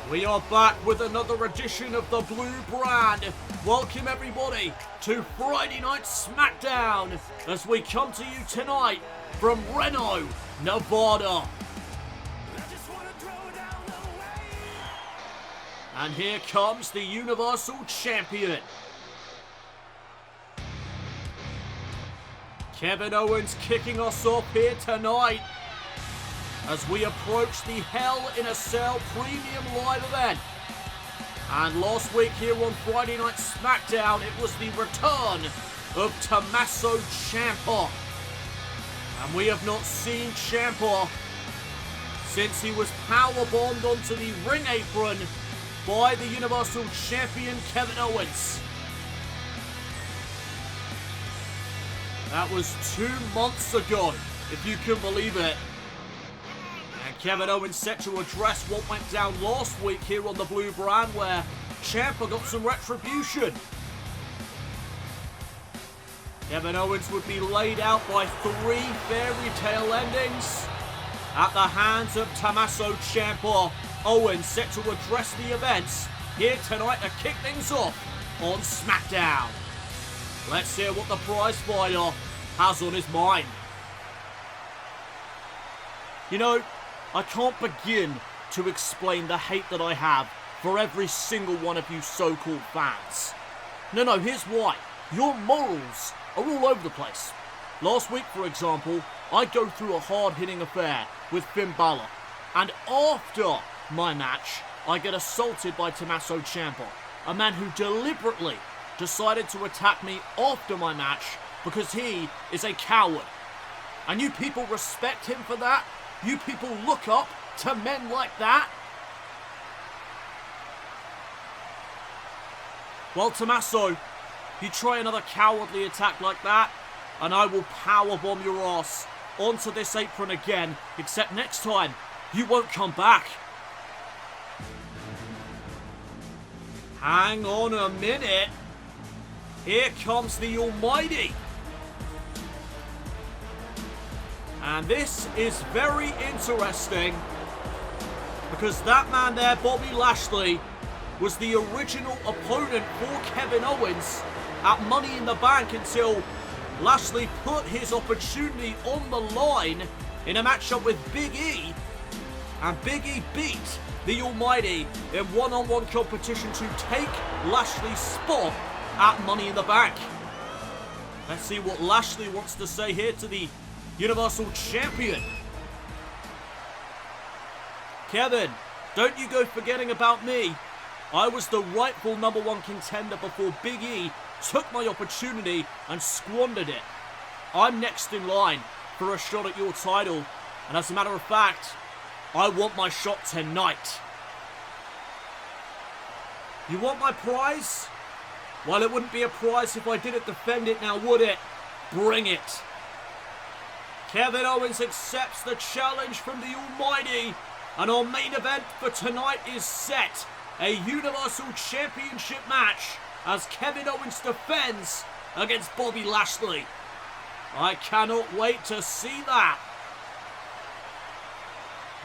We are back with another edition of the Blue Brand. Welcome everybody to Friday Night SmackDown as we come to you tonight from Reno, Nevada. And here comes the Universal Champion. Kevin Owens kicking us off here tonight as we approach the Hell in a Cell Premium Live event. And last week here on Friday Night SmackDown, it was the return of Tommaso Ciampa. And we have not seen Ciampa since he was powerbombed onto the ring apron by the Universal Champion Kevin Owens. That was 2 months ago, if you can believe it. And Kevin Owens set to address what went down last week here on the Blue Brand, where Ciampa got some retribution. Kevin Owens would be laid out by 3 fairy tale endings at the hands of Tommaso Ciampa. Owens set to address the events here tonight to kick things off on SmackDown. Let's hear what the prize fighter has on his mind. You know, I can't begin to explain the hate that I have for every single one of you so-called fans. No, here's why. Your morals are all over the place. Last week, for example, I go through a hard-hitting affair with Finn Balor, and after my match, I get assaulted by Tommaso Ciampa, a man who deliberately decided to attack me after my match because he is a coward. And you people respect him for that? You people look up to men like that? Well, Tommaso, you try another cowardly attack like that, and I will powerbomb your ass onto this apron again, except next time, you won't come back. Hang on a minute. Here comes the Almighty. And this is very interesting because that man there, Bobby Lashley, was the original opponent for Kevin Owens at Money in the Bank until Lashley put his opportunity on the line in a matchup with Big E. And Big E beat the Almighty in one-on-one competition to take Lashley's spot at Money in the Bank. Let's see what Lashley wants to say here to the Universal Champion. Kevin, don't you go forgetting about me. I was the rightful #1 contender before Big E took my opportunity and squandered it. I'm next in line for a shot at your title, and as a matter of fact, I want my shot tonight. You want my prize? Well, it wouldn't be a prize if I didn't defend it now, would it? Bring it. Kevin Owens accepts the challenge from the Almighty, and our main event for tonight is set. A Universal Championship match as Kevin Owens defends against Bobby Lashley. I cannot wait to see that.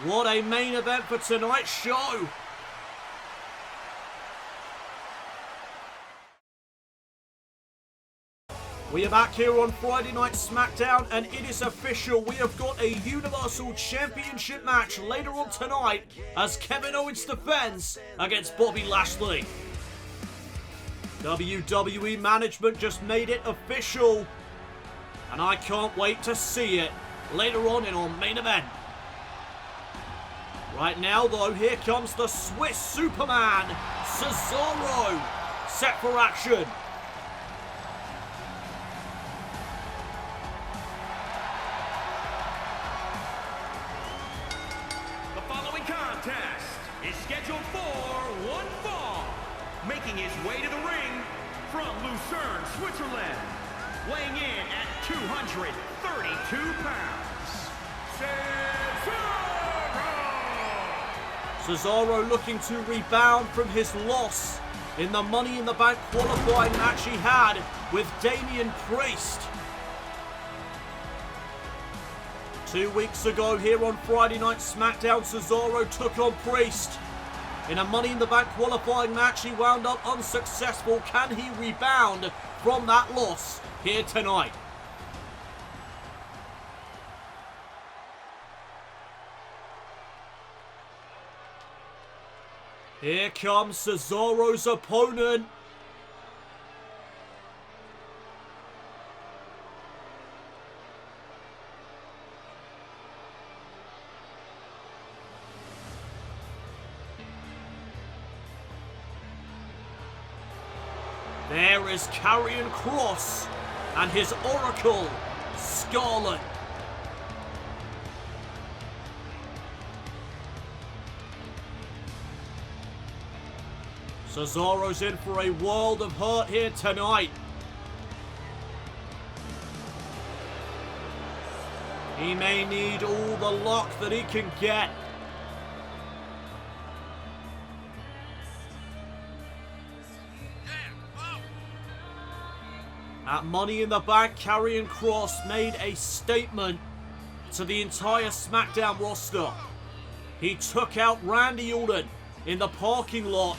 What a main event for tonight's show. We are back here on Friday Night SmackDown, and it is official. We have got a Universal Championship match later on tonight as Kevin Owens defends against Bobby Lashley. WWE management just made it official, and I can't wait to see it later on in our main event. Right now, though, here comes the Swiss Superman, Cesaro, set for action. Is scheduled for one fall, making his way to the ring from Lucerne, Switzerland, weighing in at 232 pounds, Cesaro looking to rebound from his loss in the Money in the Bank qualifying match he had with Damian Priest. 2 weeks ago here on Friday Night SmackDown, Cesaro took on Priest. In a Money in the Bank qualifying match, he wound up unsuccessful. Can he rebound from that loss here tonight? Here comes Cesaro's opponent. There is Karrion Kross and his Oracle, Scarlet. Cesaro's in for a world of hurt here tonight. He may need all the luck that he can get. At Money in the Bank, Karrion Kross made a statement to the entire SmackDown roster. He took out Randy Orton in the parking lot.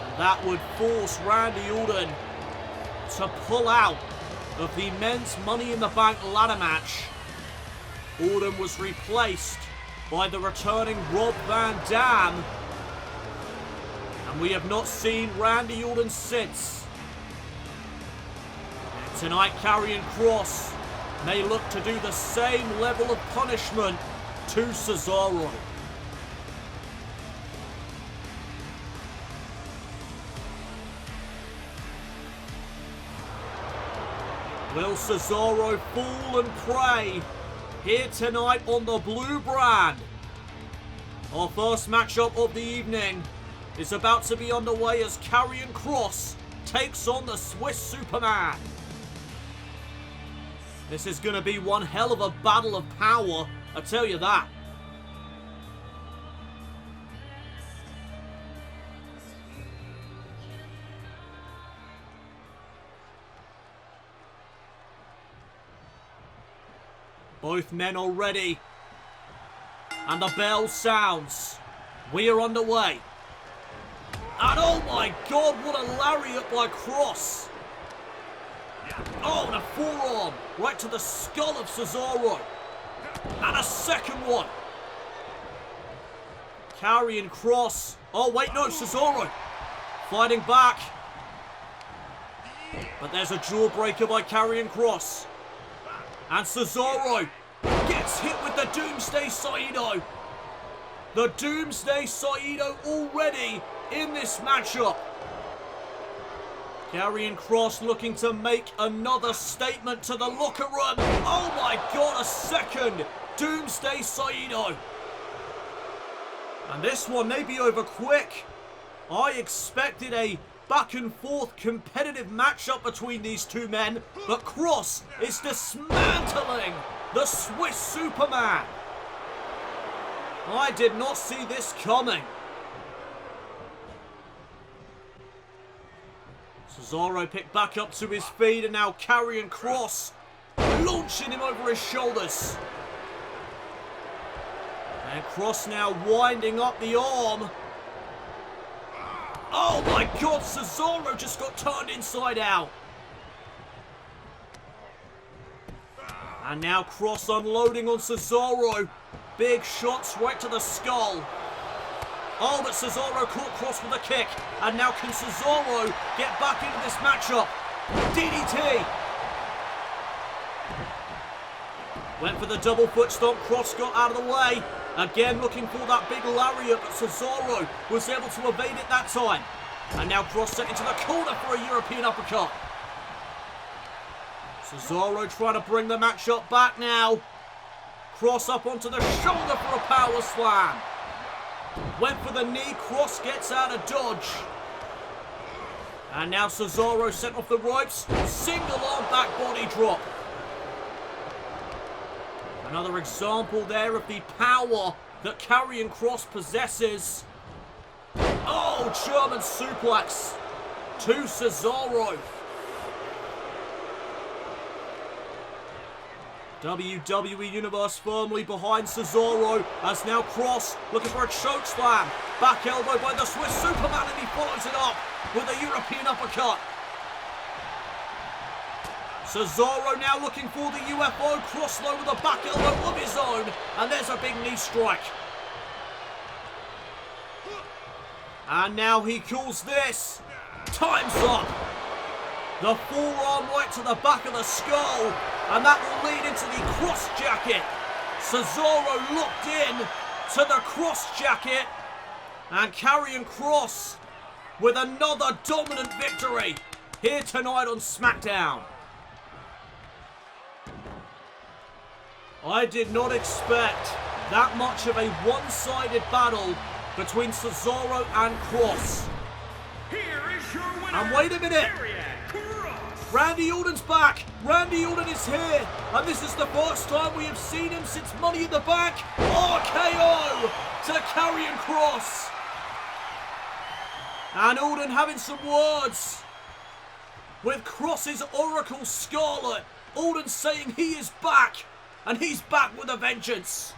And that would force Randy Orton to pull out of the men's Money in the Bank ladder match. Orton was replaced by the returning Rob Van Dam. And we have not seen Randy Orton since. Tonight, Karrion Kross may look to do the same level of punishment to Cesaro. Will Cesaro fall and pray here tonight on the blue brand? Our first matchup of the evening is about to be underway as Karrion Kross takes on the Swiss Superman. This is going to be one hell of a battle of power, I tell you that. Both men are ready. And the bell sounds. We are underway. And oh my God, what a lariat by Kross. Oh, and a forearm right to the skull of Cesaro. And a second one. Karrion Kross. Oh, wait, no, Cesaro fighting back. But there's a jawbreaker by Karrion Kross. And Cesaro gets hit with the Doomsday Saito. The Doomsday Saito already in this matchup. Karrion Kross looking to make another statement to the locker room. Oh my God, a second Doomsday Saito. And this one may be over quick. I expected a back and forth competitive matchup between these two men, but Kross is dismantling the Swiss Superman. I did not see this coming. Cesaro picked back up to his feet, and now Karrion Kross launching him over his shoulders. And Kross now winding up the arm. Oh my God, Cesaro just got turned inside out. And now Kross unloading on Cesaro. Big shots right to the skull. Oh, but Cesaro caught Kross with a kick. And now can Cesaro get back into this matchup? DDT. Went for the double foot stomp. Kross got out of the way. Again looking for that big lariat, but Cesaro was able to evade it that time. And now Kross sent into the corner for a European uppercut. Cesaro trying to bring the matchup back now. Kross up onto the shoulder for a power slam. Went for the knee, Kross gets out of dodge. And now Cesaro sent off the ropes. Single arm back body drop. Another example there of the power that Karrion Kross possesses. Oh, German suplex to Cesaro. WWE Universe firmly behind Cesaro as now Kross looking for a choke slam. Back elbow by the Swiss Superman and he follows it up with a European uppercut. Cesaro now looking for the UFO. Kross low with a back elbow of his own. And there's a big knee strike. And now he calls this. Time's up. The forearm right to the back of the skull. And that will lead into the Kross jacket. Cesaro locked in to the Kross jacket. And Karrion Kross with another dominant victory here tonight on SmackDown. I did not expect that much of a one-sided battle between Cesaro and Kross. Here is your winner, And wait a minute. Karrion Kross. Randy Orton's back. Randy Orton is here. And this is the first time we have seen him since Money in the Bank. RKO to Karrion Kross. And Orton having some words with Kross's Oracle Scarlet. Orton saying he is back. And he's back with a vengeance.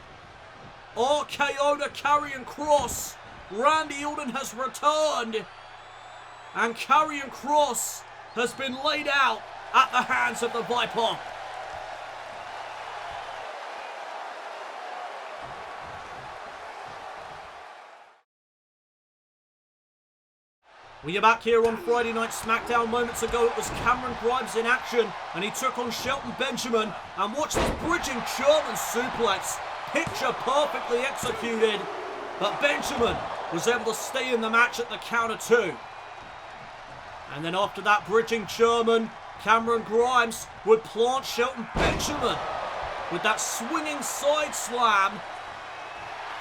RKO to Karrion Kross. Randy Orton has returned. And Karrion Kross has been laid out at the hands of the Viper. We are back here on Friday Night SmackDown. Moments ago it was Cameron Grimes in action and he took on Shelton Benjamin. And watch this bridging German suplex. Picture perfectly executed. But Benjamin was able to stay in the match at the counter too. And then after that bridging German, Cameron Grimes would plant Shelton Benjamin with that swinging side slam.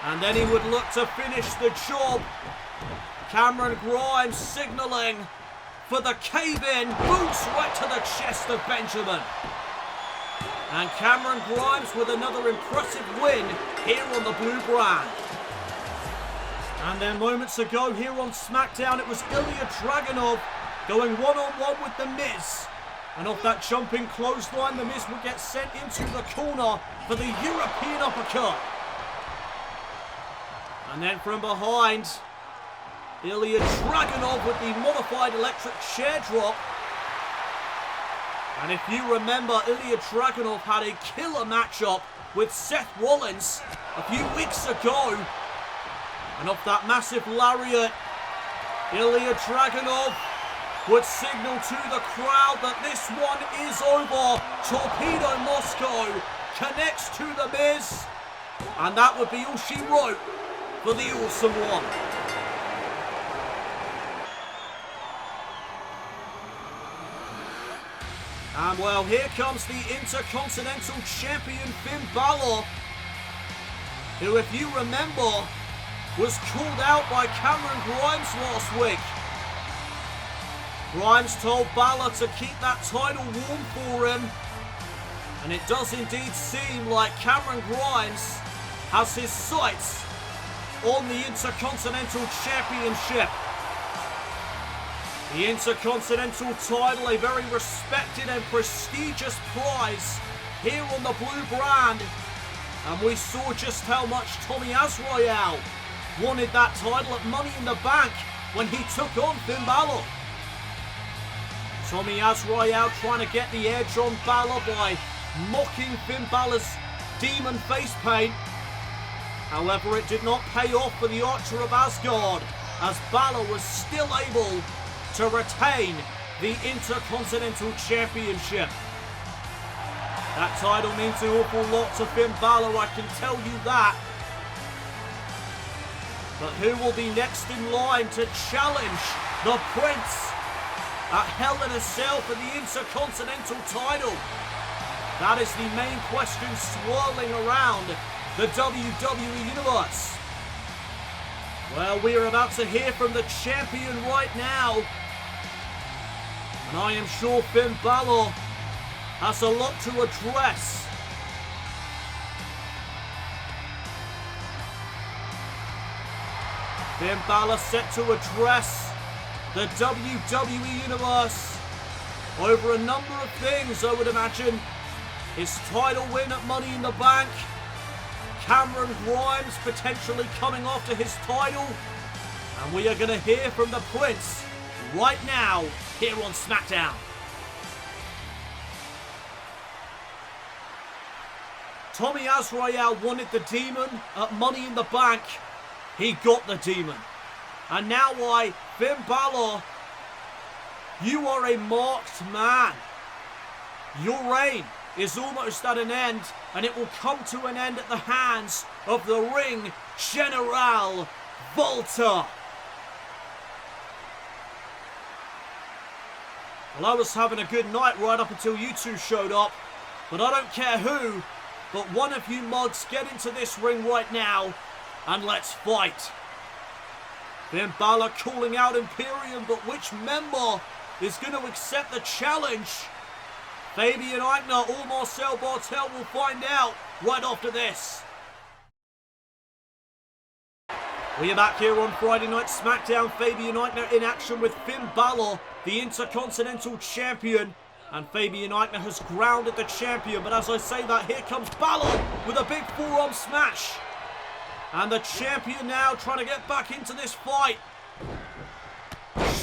And then he would look to finish the job. Cameron Grimes signalling for the cave-in. Boots right to the chest of Benjamin. And Cameron Grimes with another impressive win here on the blue brand. And then moments ago here on SmackDown, it was Ilya Dragunov going one-on-one with The Miz. And off that jumping clothesline, The Miz would get sent into the corner for the European uppercut. And then from behind, Ilya Dragunov with the modified electric chair drop. And if you remember, Ilya Dragunov had a killer matchup with Seth Rollins a few weeks ago. And off that massive lariat, Ilya Dragunov would signal to the crowd that this one is over. Torpedo Moscow connects to The Miz. And that would be all she wrote for the Awesome One. And well, here comes the Intercontinental Champion Finn Balor, who, if you remember, was called out by Cameron Grimes last week. Grimes told Balor to keep that title warm for him, and it does indeed seem like Cameron Grimes has his sights on the Intercontinental Championship. The Intercontinental title, a very respected and prestigious prize here on the blue brand. And we saw just how much Tommy Azrael wanted that title at Money in the Bank when he took on Finn Balor. Tommy Azrael trying to get the edge on Balor by mocking Finn Balor's demon face paint. However, it did not pay off for the Archer of Asgard, as Balor was still able to retain the Intercontinental Championship. That title means an awful lot to Finn Balor, I can tell you that. But who will be next in line to challenge the Prince at Hell in a Cell for the Intercontinental title? That is the main question swirling around the WWE Universe. Well, we are about to hear from the champion right now. And I am sure Finn Balor has a lot to address. Finn Balor set to address the WWE Universe over a number of things, I would imagine, His title win at Money in the Bank. Cameron Grimes potentially coming after his title. And we are going to hear from the Prince right now here on SmackDown. Tommy Azrael wanted the Demon at Money in the Bank. He got the Demon. And now Finn Balor, you are a marked man. Your reign is almost at an end, and it will come to an end at the hands of the Ring General Volta. Well, I was having a good night right up until you two showed up, but I don't care who, but one of you mugs get into this ring right now, and let's fight. Finn Balor calling out Imperium, but which member is going to accept the challenge? Fabian Aichner or Marcel Barthel will find out right after this. We are back here on Friday Night SmackDown. Fabian Aichner in action with Finn Balor, the Intercontinental Champion. And Fabian Aichner has grounded the champion. But as I say that, here comes Balor with a big forearm smash. And the champion now trying to get back into this fight.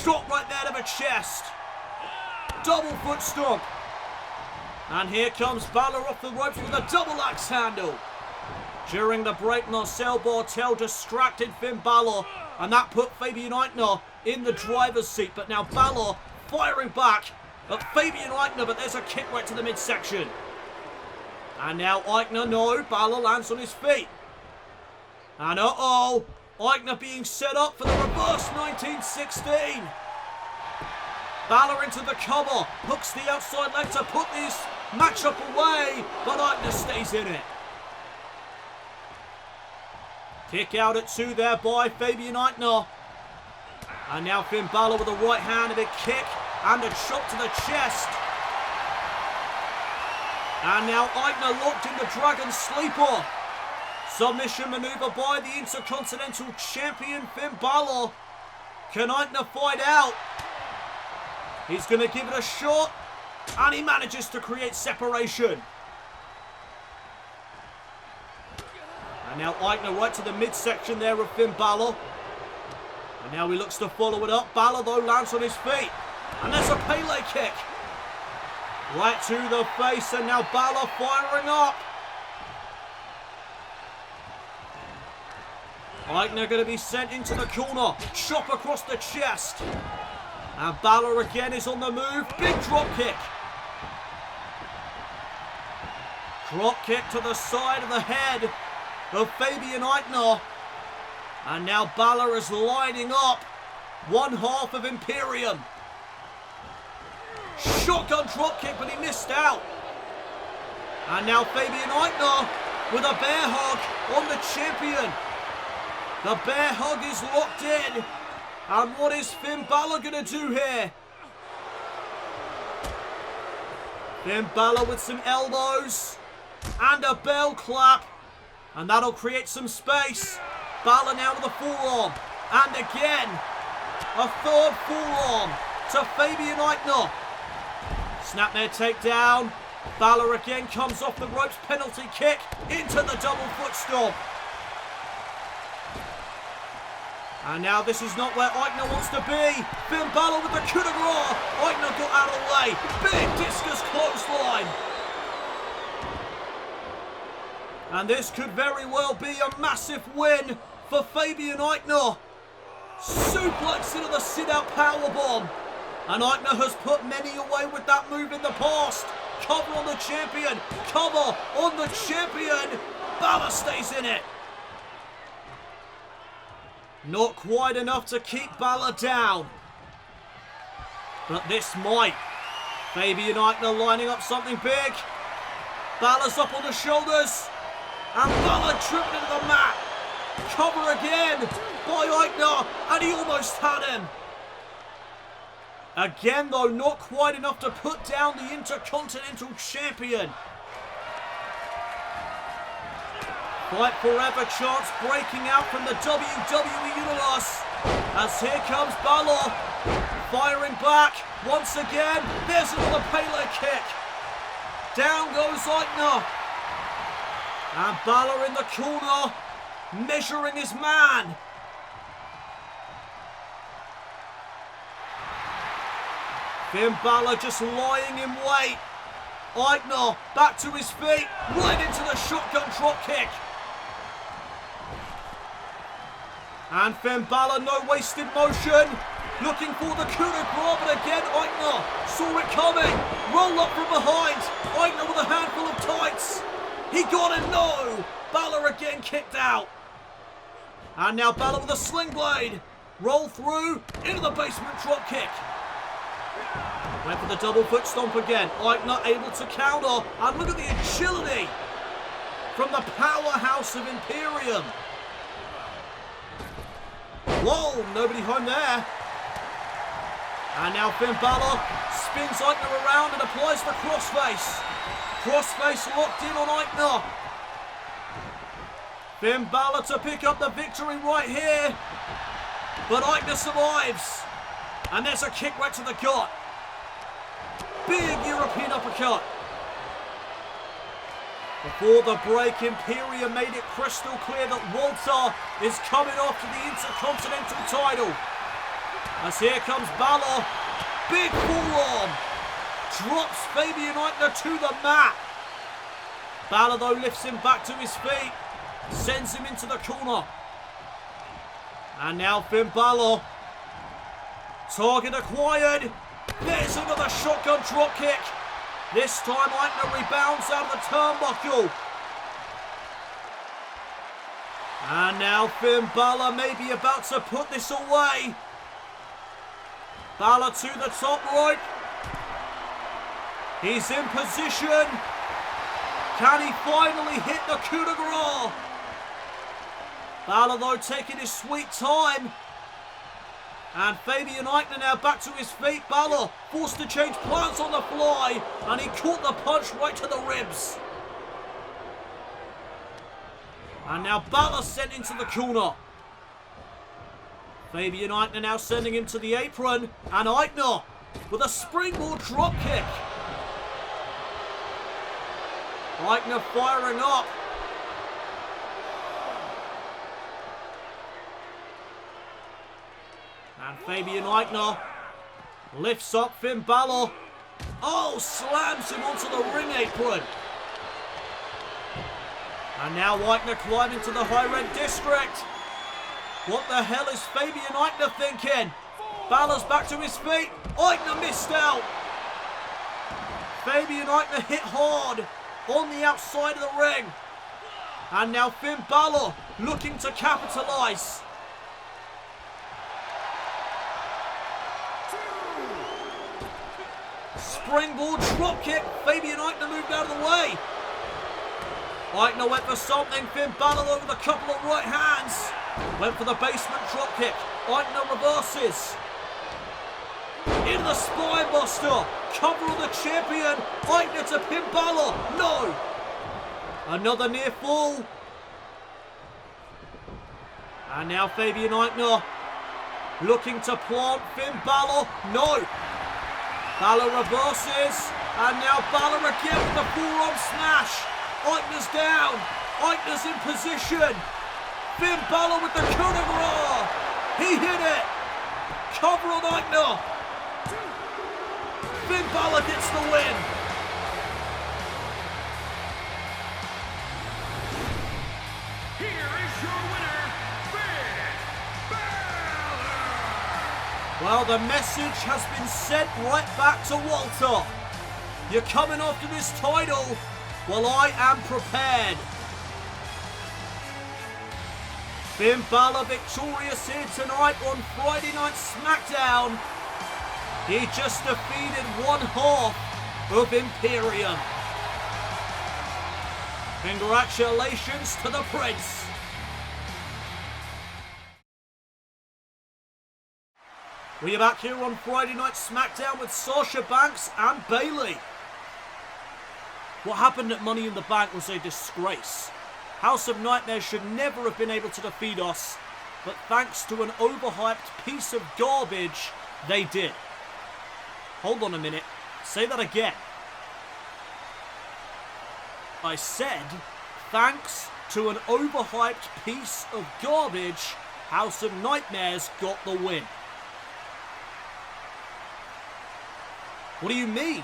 Shot right there to the chest. Double foot stomp. And here comes Balor off the ropes with a double axe handle. During the break, Marcel Barthel distracted Finn Balor. And that put Fabian Aichner in the driver's seat. But now Balor firing back at Fabian Aichner. But there's a kick right to the midsection. And now Aichner, no, Balor lands on his feet. And Aichner being set up for the reverse 1916. Balor into the cover, hooks the outside leg to put this matchup away, but Aichner stays in it. Kick out at 2 there by Fabian Aichner. And now Finn Balor with a right hand, a big kick, and a chop to the chest. And now Aichner locked in the Dragon Sleeper. Submission maneuver by the Intercontinental Champion Finn Balor. Can Aichner fight out? He's going to give it a shot. And he manages to create separation. And now Aichner right to the midsection there of Finn Balor. And now he looks to follow it up. Balor though lands on his feet. And there's a Pele kick. Right to the face. And now Balor firing up. Aichner going to be sent into the corner. Chop across the chest. And Balor again is on the move. Big drop kick. Drop kick to the side of the head of Fabian Aichner. And now Balor is lining up one half of Imperium. Shotgun drop kick, but he missed out. And now Fabian Aichner with a bear hug on the champion. The bear hug is locked in. And what is Finn Balor going to do here? Finn Balor with some elbows. And a bell clap. And that'll create some space. Balor now to the forearm. And again, a third forearm to Fabian Aichner. Snapmare takedown. Balor again comes off the ropes. Penalty kick into the double foot stomp. And now this is not where Aichner wants to be. Finn Balor with the coup de grace. Aichner got out of the way. Big discus clothesline. And this could very well be a massive win for Fabian Aichner. Suplex into the sit-out powerbomb. And Aichner has put many away with that move in the past. Cover on the champion. Cover on the champion. Balor stays in it. Not quite enough to keep Balor down. But this might. Fabian Aichner lining up something big. Balor's up on the shoulders. And Balor tripping into the mat. Cover again by Aichner. And he almost had him. Again though, not quite enough to put down the Intercontinental Champion. Fight Forever chants breaking out from the WWE Universe. As here comes Balor. Firing back once again. There's another Pele kick. Down goes Eichner. And Balor in the corner, measuring his man. Finn Balor just lying in wait. Eichner back to his feet, right into the shotgun drop kick. And Finn Balor, no wasted motion, looking for the coup de grace, but again Eichner saw it coming. Roll up from behind. Eichner with a handful of tights. He got it, no! Balor again kicked out. And now Balor with a sling blade. Roll through into the basement drop kick. Went for the double foot stomp again. Eichner able to counter. And look at the agility from the powerhouse of Imperium. Whoa, nobody home there. And now Finn Balor spins Eichner around and applies the crossface. Crossface locked in on Eichner. Finn Balor to pick up the victory right here. But Eichner survives. And there's a kick right to the gut. Big European uppercut. Before the break, Imperium made it crystal clear that Walter is coming after the Intercontinental title. As here comes Balor. Big forearm. Drops Fabian Eichner to the mat. Balor though lifts him back to his feet. Sends him into the corner. And now Finn Balor. Target acquired. There's another shotgun drop kick. This time Eichner rebounds out of the turnbuckle. And now Finn Balor may be about to put this away. Balor to the top rope. He's in position. Can he finally hit the coup de grace? Balor though taking his sweet time. And Fabian Eichner now back to his feet. Balor forced to change plans on the fly. And he caught the punch right to the ribs. And now Balor sent into the corner. Fabian Eichner now sending him to the apron. And Eichner with a springboard drop kick. Eichner firing up. And Fabian Eichner lifts up Finn Balor. Oh, slams him onto the ring apron. And now Eichner climbing to the high red district. What the hell is Fabian Eichner thinking? Balor's back to his feet. Eichner missed out. Fabian Eichner hit hard on the outside of the ring. And now Finn Balor looking to capitalize. Springboard drop kick. Fabian Eichner moved out of the way. Eichner went for something. Finn Balor over the couple of right hands. Went for the basement drop kick. Eichner reverses. Into the spine buster. Cover on the champion. Eichner to pin Balor. No. Another near fall. And now Fabian Eichner looking to plant Finn Balor. No. Balor reverses. And now Balor again with the forearm smash. Eichner's down. Eichner's in position. Finn Balor with the coup de grace. He hit it. Cover on Eichner. Finn Balor gets the win. Here is your winner, Finn Balor. Well, the message has been sent right back to Walter. You're coming after this title. Well, I am prepared. Finn Balor victorious here tonight on Friday Night SmackDown. He just defeated one half of Imperium. Congratulations to the Prince. We are back here on Friday Night SmackDown with Sasha Banks and Bayley. What happened at Money in the Bank was a disgrace. House of Nightmares should never have been able to defeat us, but thanks to an overhyped piece of garbage, they did. Hold on a minute. Say that again. I said, thanks to an overhyped piece of garbage, House of Nightmares got the win. What do you mean?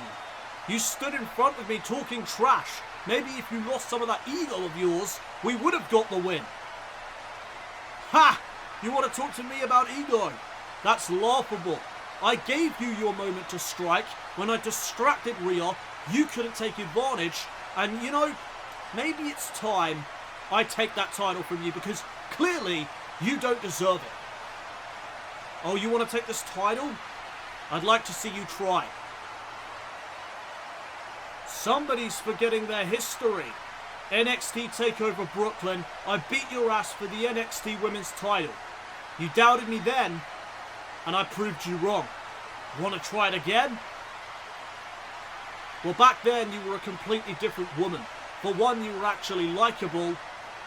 You stood in front of me talking trash. Maybe if you lost some of that ego of yours, we would have got the win. Ha! You want to talk to me about ego? That's laughable. I gave you your moment to strike. When I distracted Rhea, you couldn't take advantage. And you know, maybe it's time I take that title from you because clearly you don't deserve it. Oh, you want to take this title? I'd like to see you try. Somebody's forgetting their history. NXT TakeOver Brooklyn, I beat your ass for the NXT Women's title. You doubted me then, and I proved you wrong. Want to try it again? Well, back then you were a completely different woman. For one, you were actually likeable.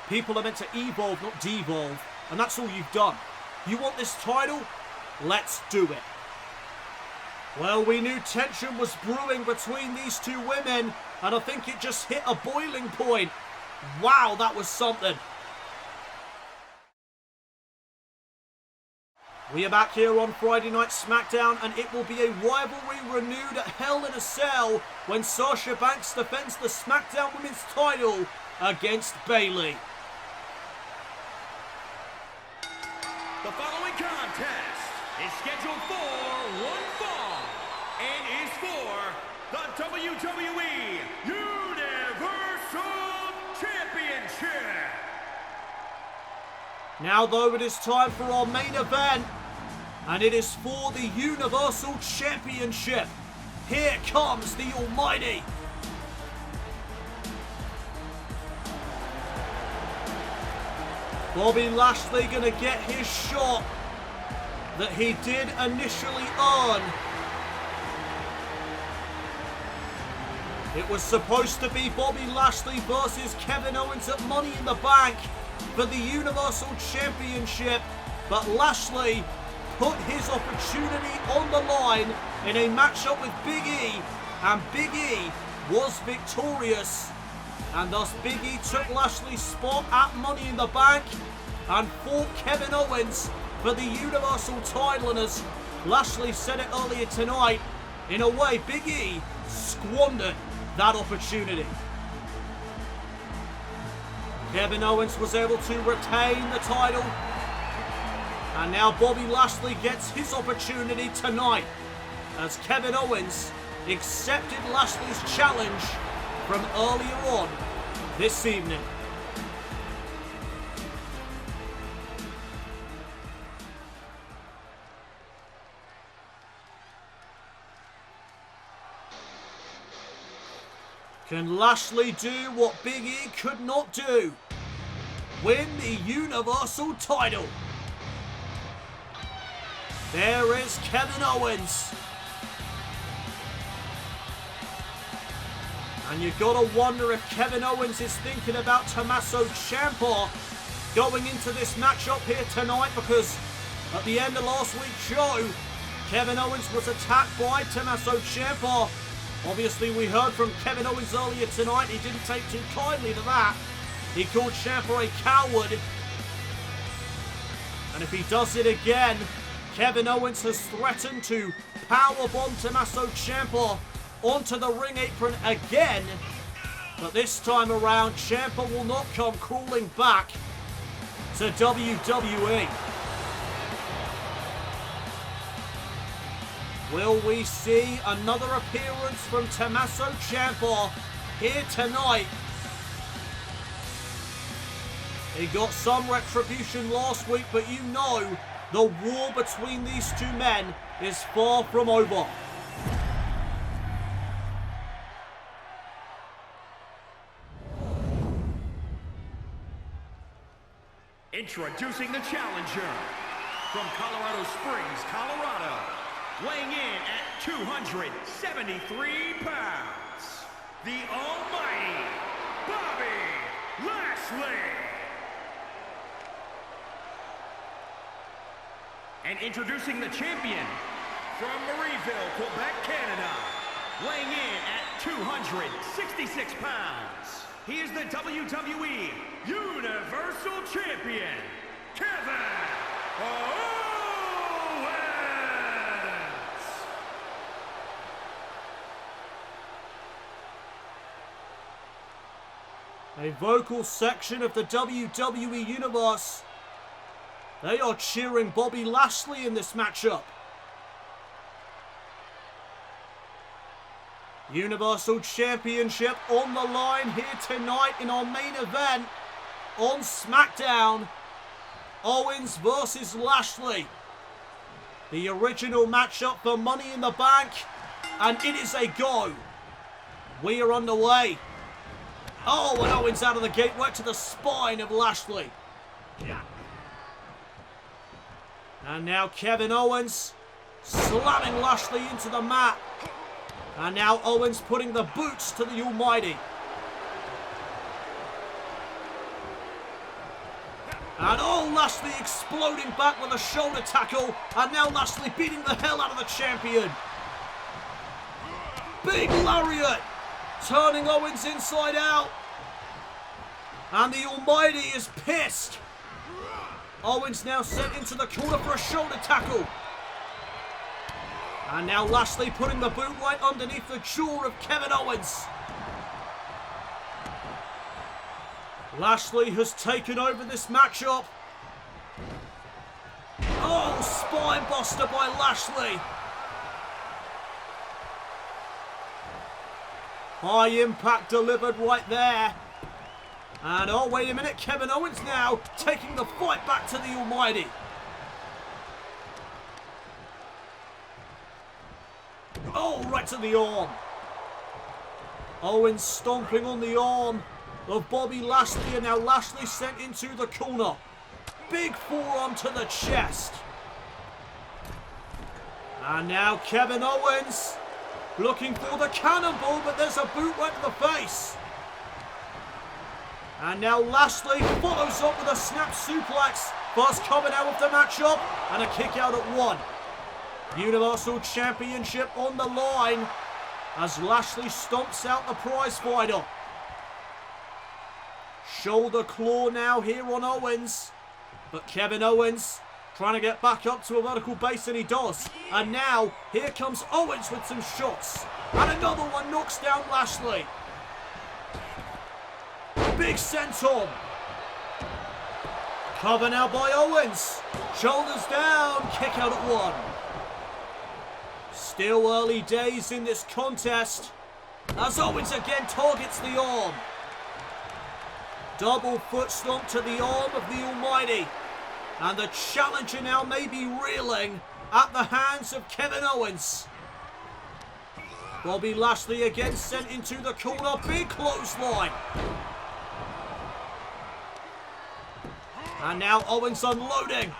People are meant to evolve, not devolve, and that's all you've done. You want this title? Let's do it. Well, we knew tension was brewing between these two women, and I think it just hit a boiling point. Wow, that was something. We are back here on Friday Night SmackDown, and it will be a rivalry renewed at Hell in a Cell when Sasha Banks defends the SmackDown Women's title against Bayley. The following contest is scheduled for one fall and is for the WWE Universal Championship. Now, though, it is time for our main event, and it is for the Universal Championship. Here comes the Almighty. Bobby Lashley gonna get his shot that he did initially earn. It was supposed to be Bobby Lashley versus Kevin Owens at Money in the Bank for the Universal Championship, but Lashley put his opportunity on the line in a matchup with Big E, and Big E was victorious. And thus Big E took Lashley's spot at Money in the Bank and fought Kevin Owens for the Universal title. And as Lashley said it earlier tonight, in a way Big E squandered that opportunity. Kevin Owens was able to retain the title, and now Bobby Lashley gets his opportunity tonight as Kevin Owens accepted Lashley's challenge from earlier on this evening. Can Lashley do what Big E could not do? Win the Universal title. There is Kevin Owens. And you've got to wonder if Kevin Owens is thinking about Tommaso Ciampa going into this matchup here tonight, because at the end of last week's show, Kevin Owens was attacked by Tommaso Ciampa. Obviously, we heard from Kevin Owens earlier tonight. He didn't take too kindly to that. He called Ciampa a coward. And if he does it again, Kevin Owens has threatened to powerbomb Tommaso Ciampa onto the ring apron again. But this time around, Ciampa will not come crawling back to WWE. Will we see another appearance from Tommaso Ciampa here tonight? He got some retribution last week, but you know the war between these two men is far from over. Introducing the challenger from Colorado Springs, Colorado, weighing in at 273 pounds, the almighty Bobby Lashley. And introducing the champion from Marieville, Quebec, Canada, weighing in at 266 pounds, he is the WWE Universal Champion, Kevin Owens! A vocal section of the WWE Universe. They are cheering Bobby Lashley in this matchup. Universal Championship on the line here tonight in our main event on SmackDown. Owens versus Lashley. The original matchup for Money in the Bank. And it is a go. We are underway. Oh, and Owens out of the gate, right to the spine of Lashley. And now Kevin Owens slamming Lashley into the mat. And now Owens putting the boots to the Almighty. And oh, Lashley exploding back with a shoulder tackle. And now Lashley beating the hell out of the champion. Big lariat. Turning Owens inside out. And the Almighty is pissed. Owens now sent into the corner for a shoulder tackle. And now Lashley putting the boot right underneath the jaw of Kevin Owens. Lashley has taken over this matchup. Oh, spine buster by Lashley. High impact delivered right there. And oh, wait a minute, Kevin Owens now taking the fight back to the Almighty. Oh, right to the arm. Owens stomping on the arm of Bobby Lashley, and now Lashley sent into the corner. Big forearm to the chest. And now Kevin Owens looking for the cannonball, but there's a boot right to the face. And now Lashley follows up with a snap suplex. First coming out of the matchup, and a kick out at 1. Universal Championship on the line as Lashley stomps out the prize fighter. Shoulder claw now here on Owens. But Kevin Owens trying to get back up to a vertical base, and he does. And now here comes Owens with some shots. And another one knocks down Lashley. Big senton. Cover now by Owens. Shoulders down. Kick out at 1. Still early days in this contest as Owens again targets the arm. Double foot stomp to the arm of the Almighty. And the challenger now may be reeling at the hands of Kevin Owens. Bobby Lashley again sent into the corner. Big clothesline. And now Owens unloading.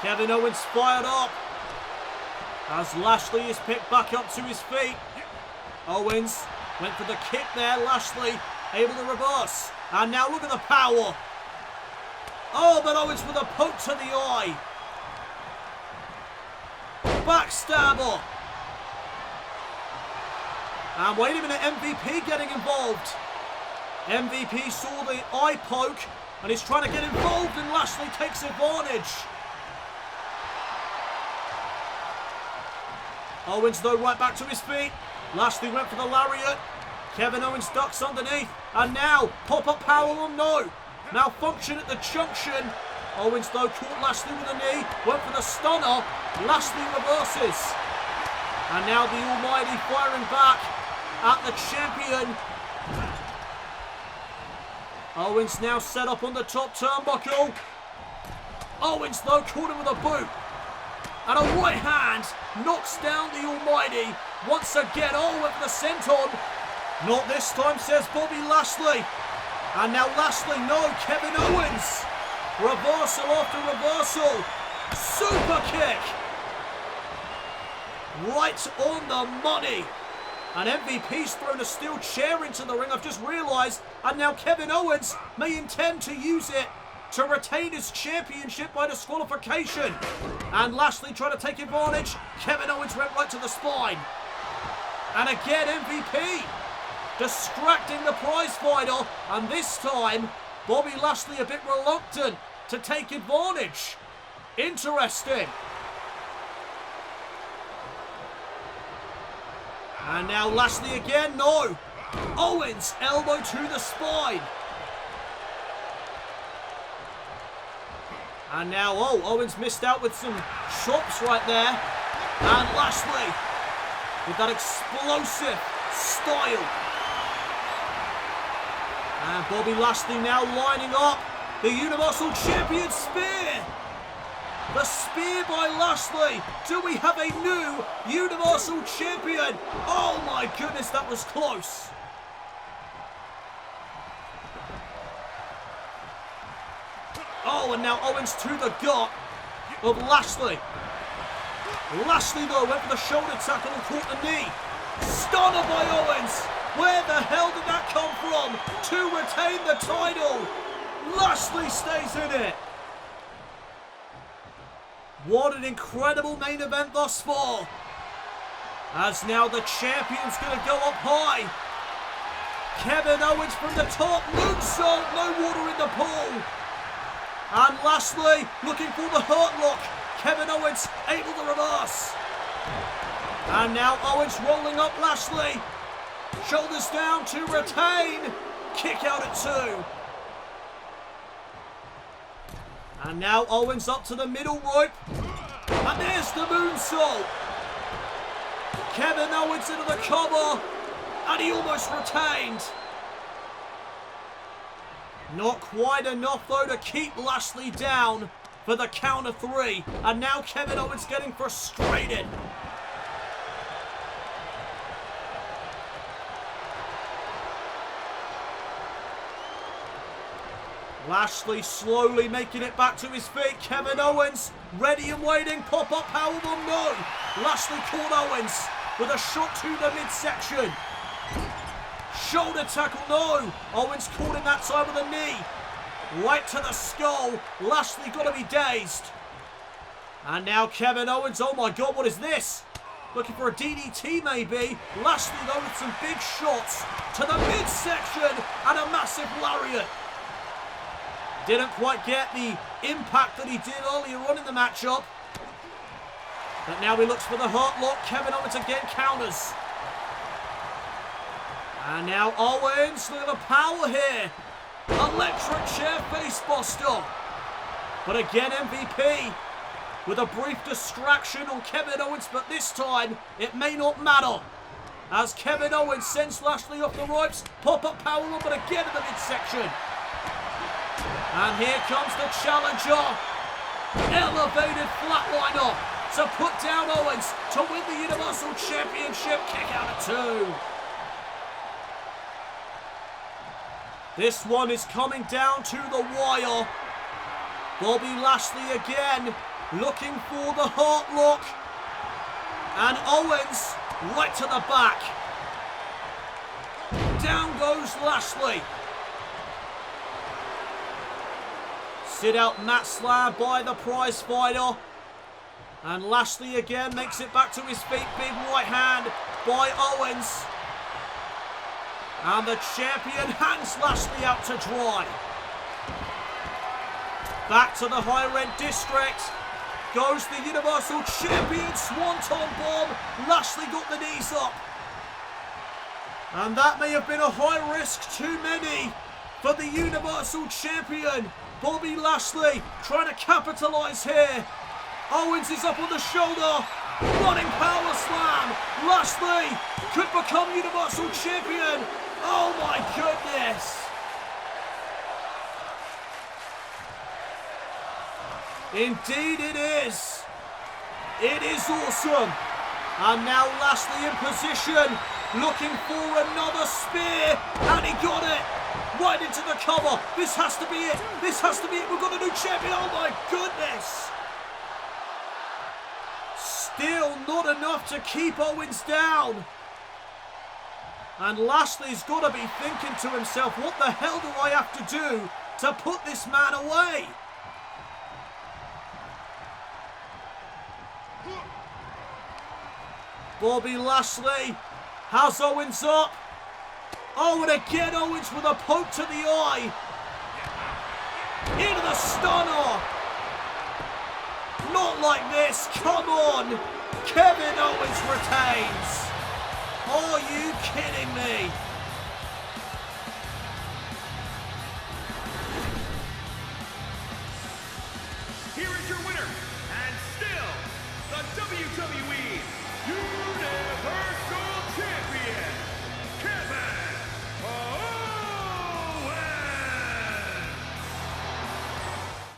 Kevin Owens fired up as Lashley is picked back up to his feet. Owens went for the kick there. Lashley able to reverse. And now look at the power. Oh, but Owens with a poke to the eye. Backstabber. And wait a minute, MVP getting involved. MVP saw the eye poke and is trying to get involved, and Lashley takes advantage. Owens though right back to his feet. Lashley went for the lariat. Kevin Owens ducks underneath. And now pop-up powerbomb, no. Malfunction at the junction. Owens though caught Lashley with a knee. Went for the stunner. Lashley reverses. And now the Almighty firing back at the champion. Owens now set up on the top turnbuckle. Owens though caught him with a boot. And a right hand knocks down the Almighty. Once again, oh, went for the senton. Not this time, says Bobby Lashley. And now Lashley, no, Kevin Owens. Reversal after reversal. Super kick. Right on the money. And MVP's thrown a steel chair into the ring, I've just realised. And now Kevin Owens may intend to use it to retain his championship by disqualification. And Lashley trying to take advantage. Kevin Owens went right to the spine. And again, MVP. Distracting the prize fighter. And this time, Bobby Lashley a bit reluctant to take advantage. Interesting. And now Lashley again. No. Owens, elbow to the spine. And now, oh, Owens missed out with some chops right there. And Lashley with that explosive style. And Bobby Lashley now lining up the Universal Champion spear. The spear by Lashley. Do we have a new Universal Champion? Oh my goodness, that was close. Oh, and now Owens to the gut of Lashley. Lashley, though, went for the shoulder tackle and caught the knee. Stunner by Owens. Where the hell did that come from? To retain the title. Lashley stays in it. What an incredible main event thus far. As now the champion's going to go up high. Kevin Owens from the top. Moonsault, no water in the pool. And Lashley looking for the hurt lock. Kevin Owens able to reverse. And now Owens rolling up Lashley. Shoulders down to retain. Kick out at 2. And now Owens up to the middle rope. And there's the moonsault. Kevin Owens into the cover. And he almost retained. Not quite enough though to keep Lashley down for the count of 3. And now Kevin Owens getting frustrated. Lashley slowly making it back to his feet. Kevin Owens ready and waiting. Pop-up powerbomb, no. Lashley caught Owens with a shot to the midsection. Shoulder tackle, no. Owens caught him that time with a knee. Right to the skull. Lashley got to be dazed. And now Kevin Owens, oh my God, what is this? Looking for a DDT maybe. Lashley though with some big shots to the midsection and a massive lariat. Didn't quite get the impact that he did earlier on in the matchup. But now he looks for the hurt lock. Kevin Owens again counters. And now Owens, look at the power here. Electric chair face buster. But again MVP with a brief distraction on Kevin Owens, but this time it may not matter. As Kevin Owens sends Lashley off the ropes. Pop-up powerbomb, but again in the midsection. And here comes the challenger. Elevated flatliner to put down Owens to win the Universal Championship. Kick out at 2. This one is coming down to the wire. Bobby Lashley again looking for the heart lock. And Owens right to the back. Down goes Lashley. Sit out mat slam by the prize fighter. And Lashley again makes it back to his feet. Big right hand by Owens. And the champion hangs Lashley out to dry. Back to the higher end district. Goes the Universal Champion Swanton Bomb. Lashley got the knees up. And that may have been a high risk too many for the Universal Champion. Bobby Lashley trying to capitalise here. Owens is up on the shoulder. Running power slam. Lashley could become Universal Champion. Oh my goodness. Indeed it is. It is awesome. And now Lashley in position. Looking for another spear. And he got it. Right into the cover. This has to be it. This has to be it. We've got a new champion. Oh my goodness. Still not enough to keep Owens down. And Lashley's got to be thinking to himself, what the hell do I have to do to put this man away? Bobby Lashley How's Owens up? Oh, and again Owens with a poke to the eye. Into the stunner. Not like this. Come on. Kevin Owens retains. Are you kidding me? Here is your winner, and still the WWE Universal